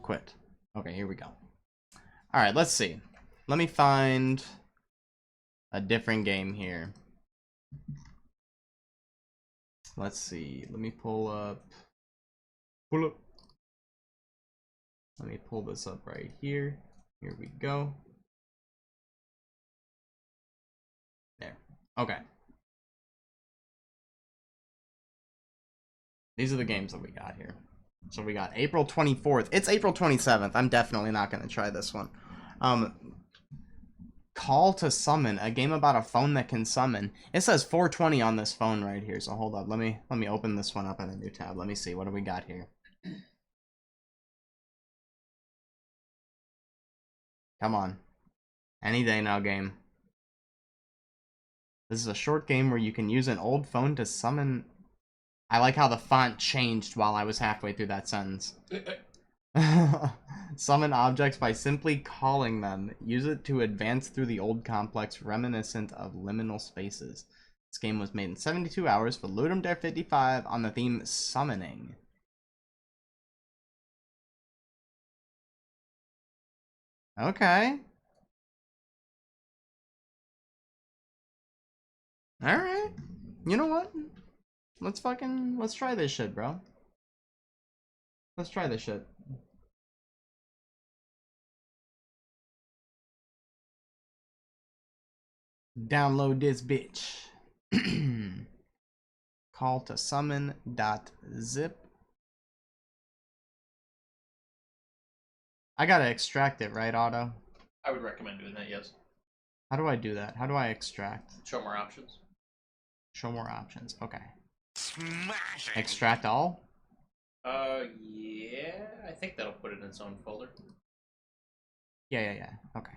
Quit. Okay, here we go. Alright, let's see. Let me find a different game here. Let's see. Let me pull up. Let me pull this up right here. Here we go. There. Okay. These are the games that we got here. So we got April 24th. It's April 27th. I'm definitely not going to try this one. Call to Summon, a game about a phone that can summon. It says 420 on this phone right here. So hold up. Let me open this one up in a new tab. Let me see. What do we got here? Come on. Any day now, game. This is a short game where you can use an old phone to summon. I like how the font changed while I was halfway through that sentence. Summon objects by simply calling them. Use it to advance through the old complex reminiscent of liminal spaces. This game was made in 72 hours for Ludum Dare 55 on the theme Summoning. Okay. Alright. You know what? Let's try this shit, bro. Let's try this shit. Download this bitch. Call to summon.zip. I gotta extract it, right, Otto? I would recommend doing that, yes. How do I do that? How do I extract? Show more options. Show more options. Okay. Smashing. Extract all? Yeah. I think that'll put it in its own folder. Yeah. Okay.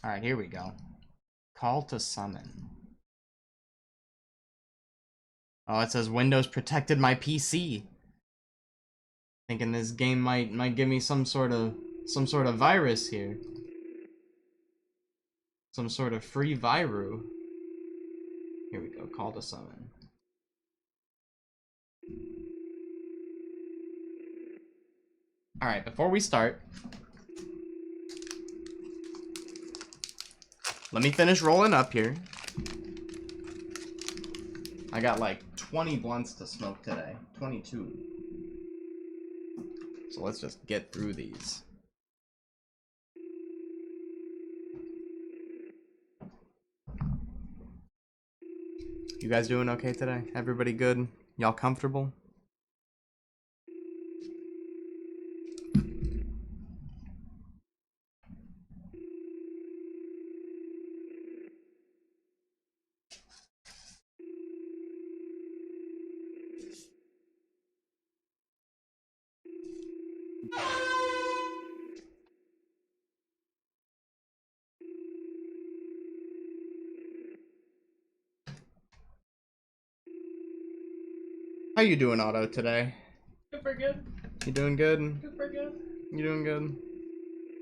Alright, here we go. Call to summon. Oh, it says Windows protected my PC. Thinking this game might give me some sort of virus here. Some sort of free viru. Here we go. Call to summon. Alright, before we start, let me finish rolling up here. I got like 20 blunts to smoke today. 22. So let's just get through these. You guys doing okay today? Everybody good? Y'all comfortable? How you doing, Otto, today? Super good. You doing good? Super good. You doing good?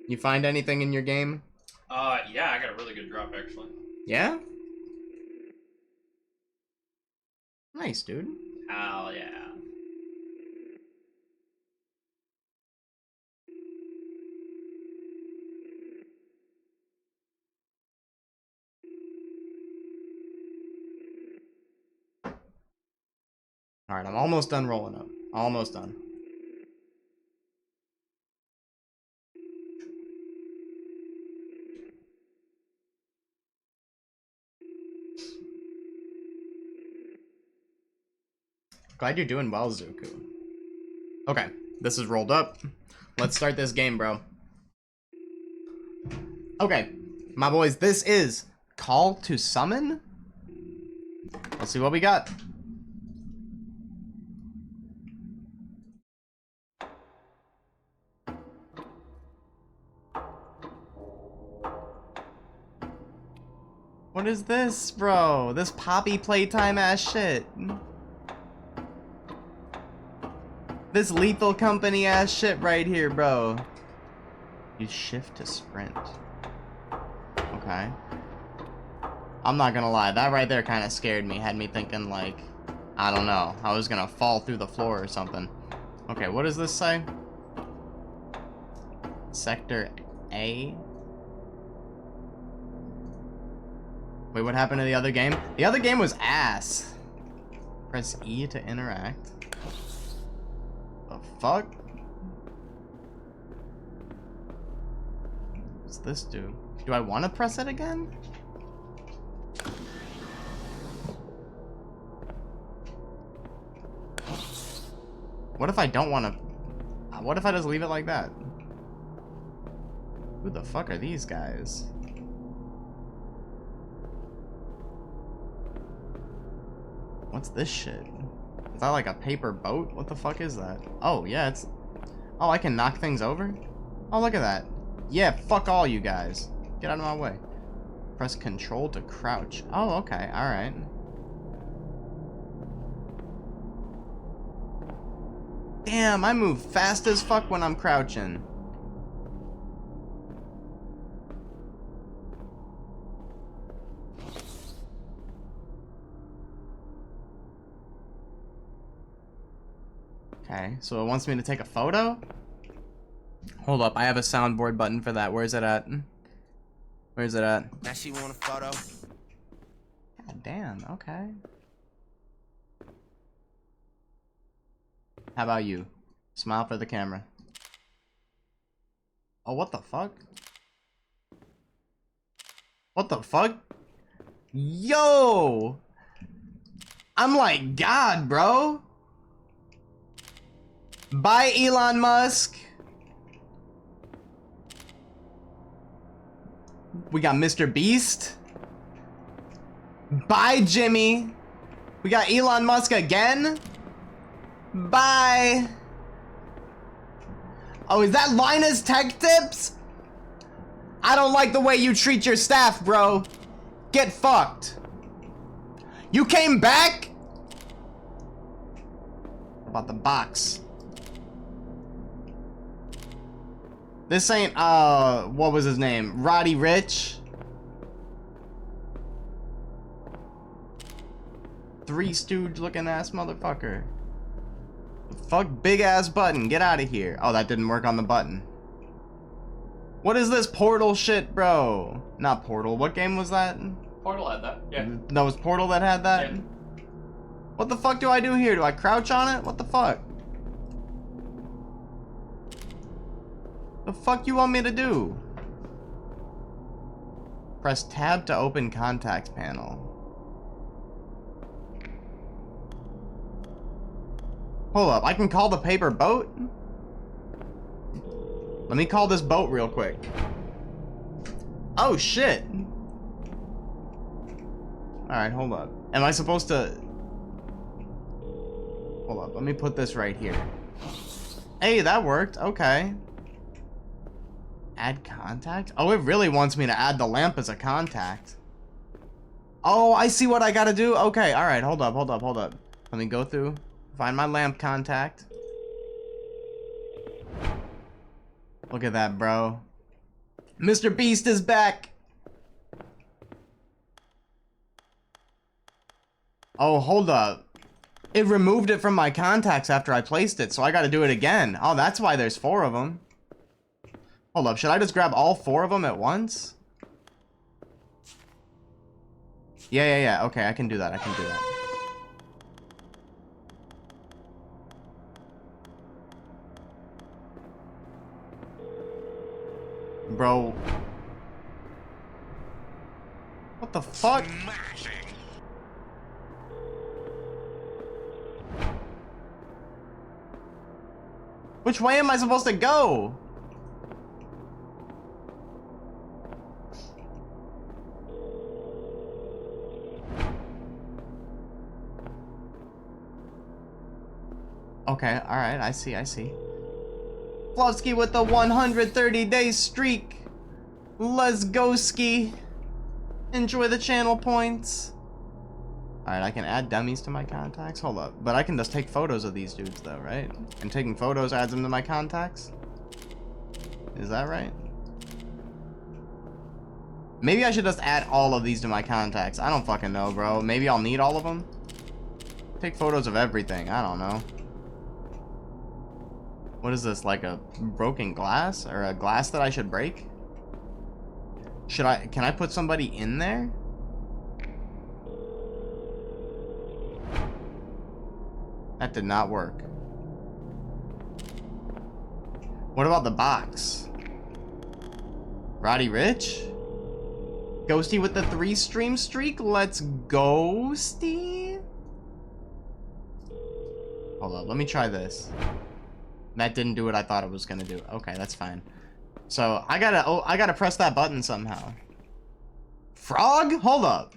You find anything in your game? Yeah, I got a really good drop actually. Yeah? Nice, dude. Hell yeah. Alright, I'm almost done rolling up. Almost done. Glad you're doing well, Zuku. Okay, this is rolled up. Let's start this game, bro. Okay, my boys, this is Call to Summon. Let's see what we got. What is this, bro? This Poppy Playtime ass shit. This Lethal Company ass shit right here, bro. Use shift to sprint. Okay. I'm not gonna lie, that right there kind of scared me. Had me thinking like, I don't know, I was gonna fall through the floor or something. Okay, what does this say? Sector A? Wait, what happened to the other game? The other game was ass. Press E to interact. The fuck? What's this do? Do I want to press it again? What if I don't want to... What if I just leave it like that? Who the fuck are these guys? What's this shit? Is that like a paper boat? What the fuck is that? Oh, yeah, it's... Oh, I can knock things over? Oh, look at that. Yeah, fuck all you guys. Get out of my way. Press control to crouch. Oh, okay, alright. Damn, I move fast as fuck when I'm crouching. Okay, so it wants me to take a photo? Hold up, I have a soundboard button for that. Where's it at? Where's it at? Now she want a photo. God damn, okay. How about you? Smile for the camera. Oh, what the fuck? What the fuck? Yo! I'm like God, bro. Bye, Elon Musk. We got Mr. Beast. Bye, Jimmy. We got Elon Musk again. Bye. Oh, is that Linus Tech Tips? I don't like the way you treat your staff, bro. Get fucked. You came back? About the box. This ain't, what was his name? Roddy Rich? Three Stooge looking ass motherfucker. Fuck big ass button, get out of here. Oh, that didn't work on the button. What is this Portal shit, bro? Not Portal, what game was that? Portal had that, yeah. That was Portal that had that? Yeah. What the fuck do I do here? Do I crouch on it? What the fuck? The fuck you want me to do? Press tab to open contacts panel. Hold up, I can call the paper boat? Let me call this boat real quick. Oh shit. Alright, hold up. Am I supposed to... Hold up, let me put this right here. Hey, that worked, okay. Add contact? Oh, it really wants me to add the lamp as a contact. Oh, I see what I gotta do. Okay, alright, hold up. Let me go through, find my lamp contact. Look at that, bro. Mr. Beast is back. Oh, hold up. It removed it from my contacts after I placed it, so I gotta do it again. Oh, that's why there's 4 of them. Hold up, should I just grab all 4 of them at once? Yeah, okay, I can do that, Bro. What the fuck? Smashing. Which way am I supposed to go? Okay, alright, I see. Flovsky with the 130-day streak. Let's go ski. Enjoy the channel points. Alright, I can add dummies to my contacts. Hold up. But I can just take photos of these dudes though, right? And taking photos adds them to my contacts? Is that right? Maybe I should just add all of these to my contacts. I don't fucking know, bro. Maybe I'll need all of them. Take photos of everything. I don't know. What is this, like a broken glass? Or a glass that I should break? Can I put somebody in there? That did not work. What about the box? Roddy Rich? Ghosty with the 3-stream streak? Let's ghosty. Hold up, let me try this. That didn't do what I thought it was gonna do. Okay, that's fine. So I gotta press that button somehow. Frog? Hold up.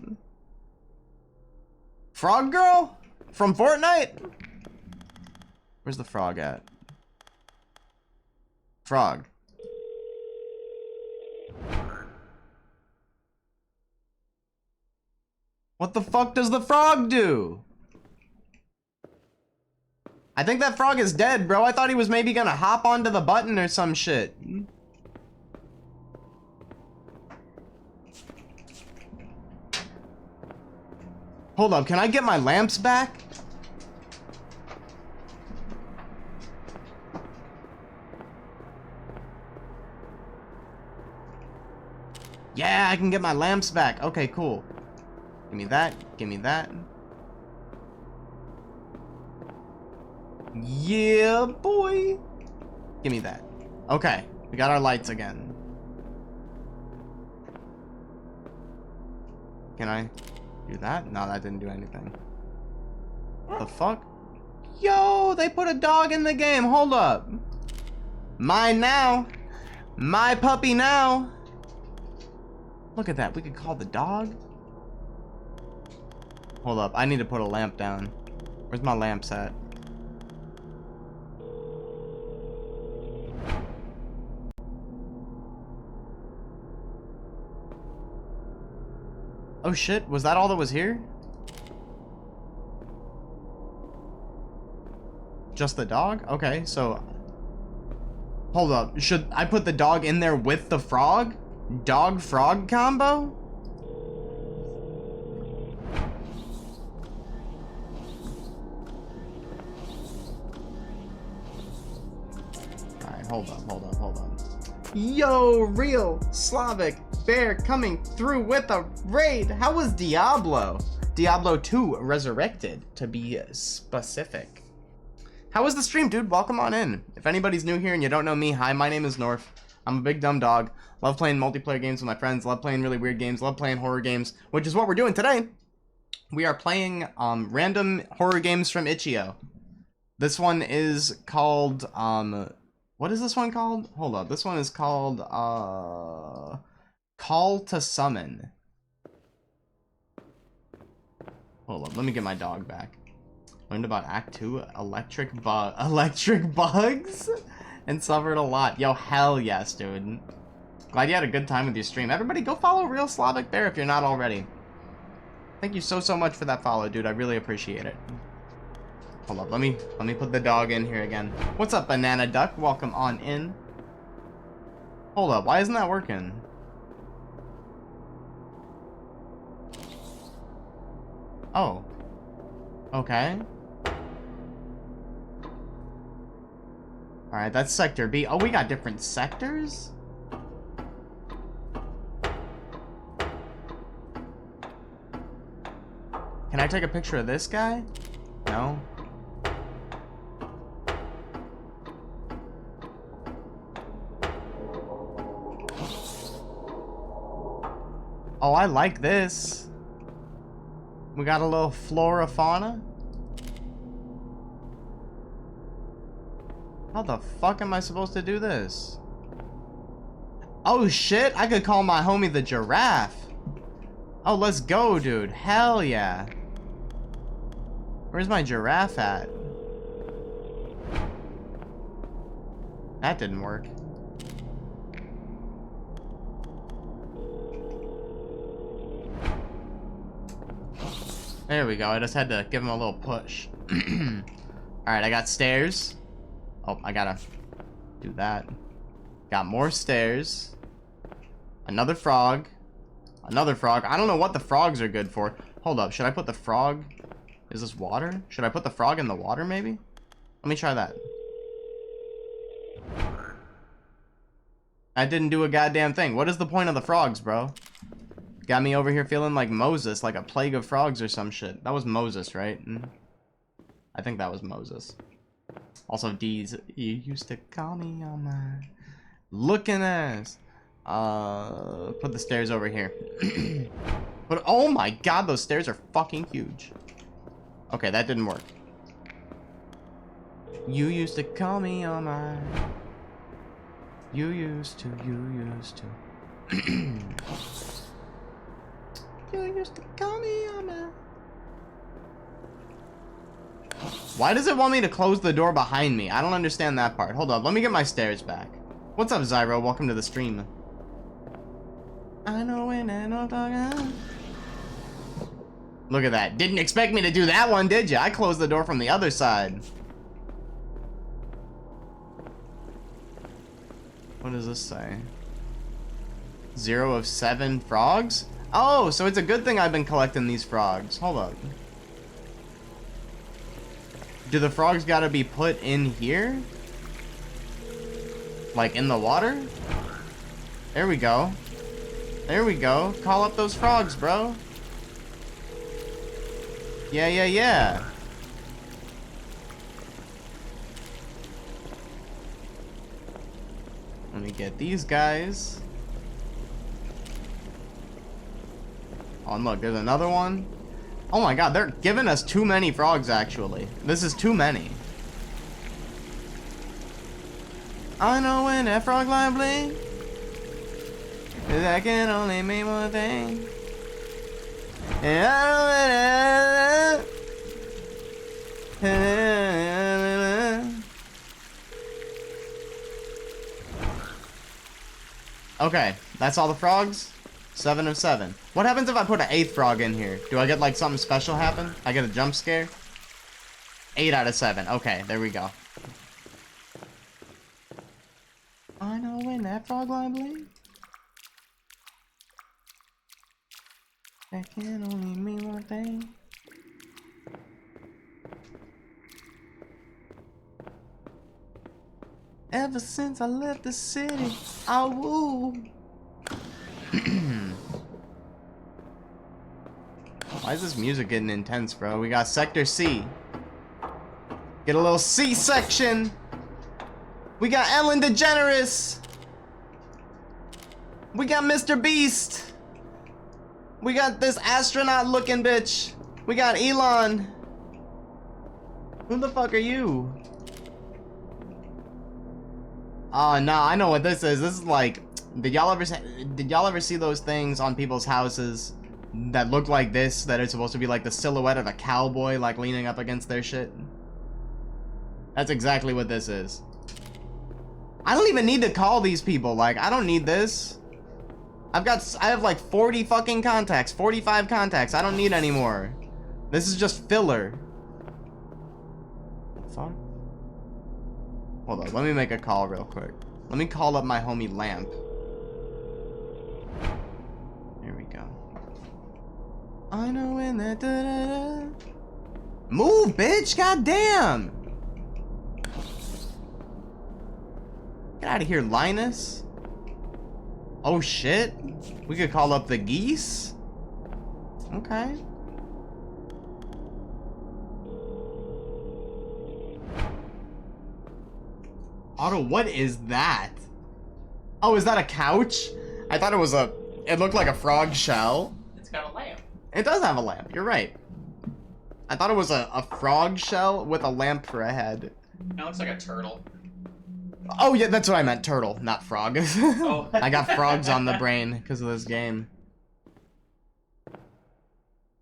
Frog girl? From Fortnite? Where's the frog at? Frog. What the fuck does the frog do? I think that frog is dead, bro. I thought he was maybe gonna hop onto the button or some shit. Hold up, can I get my lamps back? Yeah, I can get my lamps back. Okay, cool. Give me that. Give me that. Yeah, boy. Give me that. Okay, we got our lights again. Can I do that? No, that didn't do anything. What the fuck? Yo, they put a dog in the game. Hold up. Mine now. My puppy now. Look at that. We could call the dog. Hold up. I need to put a lamp down. Where's my lamps at? Oh shit, was that all that was here? Just the dog? Okay, so... Hold up, should I put the dog in there with the frog? Dog-frog combo? Alright, hold up, hold up, hold up. Yo, real Slavic Bear coming through with a raid. How was Diablo? Diablo 2 Resurrected, to be specific. How was the stream, dude? Welcome on in. If anybody's new here and you don't know me, hi, my name is Norf. I'm a big dumb dog. Love playing multiplayer games with my friends. Love playing really weird games. Love playing horror games, which is what we're doing today. We are playing random horror games from Itch.io. This one is called what is this one called? Hold up. This one is called Call to Summon. Hold up. Let me get my dog back. Learned about Act 2 electric bugs and suffered a lot. Yo, hell yes, dude. Glad you had a good time with your stream. Everybody go follow Real Slavic Bear if you're not already. Thank you so much for that follow, dude. I really appreciate it. Hold up, let me put the dog in here again. What's up, Banana Duck? Welcome on in. Hold up, why isn't that working? Oh. Okay. Alright, that's Sector B. Oh, we got different sectors? Can I take a picture of this guy? No? Oh, I like this. We got a little flora fauna. How the fuck am I supposed to do this? Oh shit, I could call my homie the giraffe. Oh, let's go, dude. Hell yeah. Where's my giraffe at? That didn't work. There we go. I just had to give him a little push. Alright, I got stairs. Oh, I gotta do that. Got more stairs. Another frog. Another frog. I don't know what the frogs are good for. Hold up. Should I put the frog... Is this water? Should I put the frog in the water, maybe? Let me try that. That didn't do a goddamn thing. What is the point of the frogs, bro? Got me over here feeling like Moses, like a plague of frogs or some shit. That was Moses, right? I think that was Moses. Also, D's. You used to call me on my looking ass. Put the stairs over here. But oh my god, those stairs are fucking huge. Okay, that didn't work. You used to call me on my... You used to. You used to call me on my... Why does it want me to close the door behind me? I don't understand that part. Hold up, let me get my stairs back. What's up, Zyro? Welcome to the stream. I know when I know talking. Look at that. Didn't expect me to do that one, did you? I closed the door from the other side. What does this say? 0 of 7 frogs? Oh, so it's a good thing I've been collecting these frogs. Hold up. Do the frogs gotta be put in here? Like in the water? There we go. There we go. Call up those frogs, bro. Yeah. Let me get these guys. Oh, and look, there's another one. Oh my god, they're giving us too many frogs, actually. This is too many. I know when that frog line blink, that can only mean one thing. And I know when okay, that's all the frogs? 7 of 7. What happens if I put an 8th frog in here? Do I get like something special happen? I get a jump scare? 8 out of 7. Okay, there we go. I know when that frog line blink. That can only mean one thing. Ever since I left the city, woo. Why is this music getting intense, bro? We got Sector C. Get a little C-section. We got Ellen DeGeneres. We got Mr. Beast. We got this astronaut-looking bitch. We got Elon. Who the fuck are you? Oh, no, I know what this is. This is like... Did y'all ever see those things on people's houses that look like this, that are supposed to be like the silhouette of a cowboy like leaning up against their shit? That's exactly what this is. I don't even need to call these people. Like, I don't need this. I have like 40 fucking contacts, 45 contacts. I don't need any more. This is just filler. Fuck. Hold on, let me make a call real quick. Let me call up my homie Lamp. Here we go. I know when that da-da-da. Move, bitch! Goddamn! Get out of here, Linus. Oh shit. We could call up the geese. Okay. Otto, what is that? Oh, is that a couch? I thought it was it looked like a frog shell. It's got a lamp. It does have a lamp, you're right. I thought it was a frog shell with a lamp for a head. That looks like a turtle. Oh yeah, that's what I meant, turtle, not frog. Oh. I got frogs on the brain because of this game.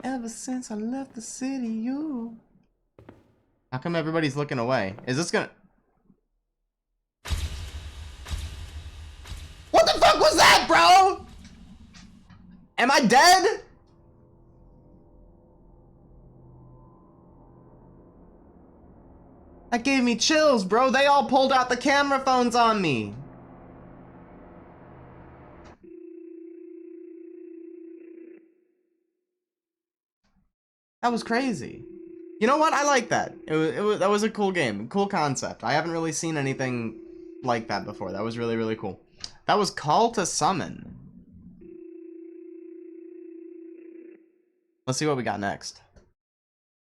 Ever since I left the city, you... How come everybody's looking away? Is this gonna... What the fuck was that, bro? Am I dead? That gave me chills, bro. They all pulled out the camera phones on me. That was crazy. You know what? I like that. That was a cool game. Cool concept. I haven't really seen anything like that before. That was really, really cool. That was Call to Summon. Let's see what we got next.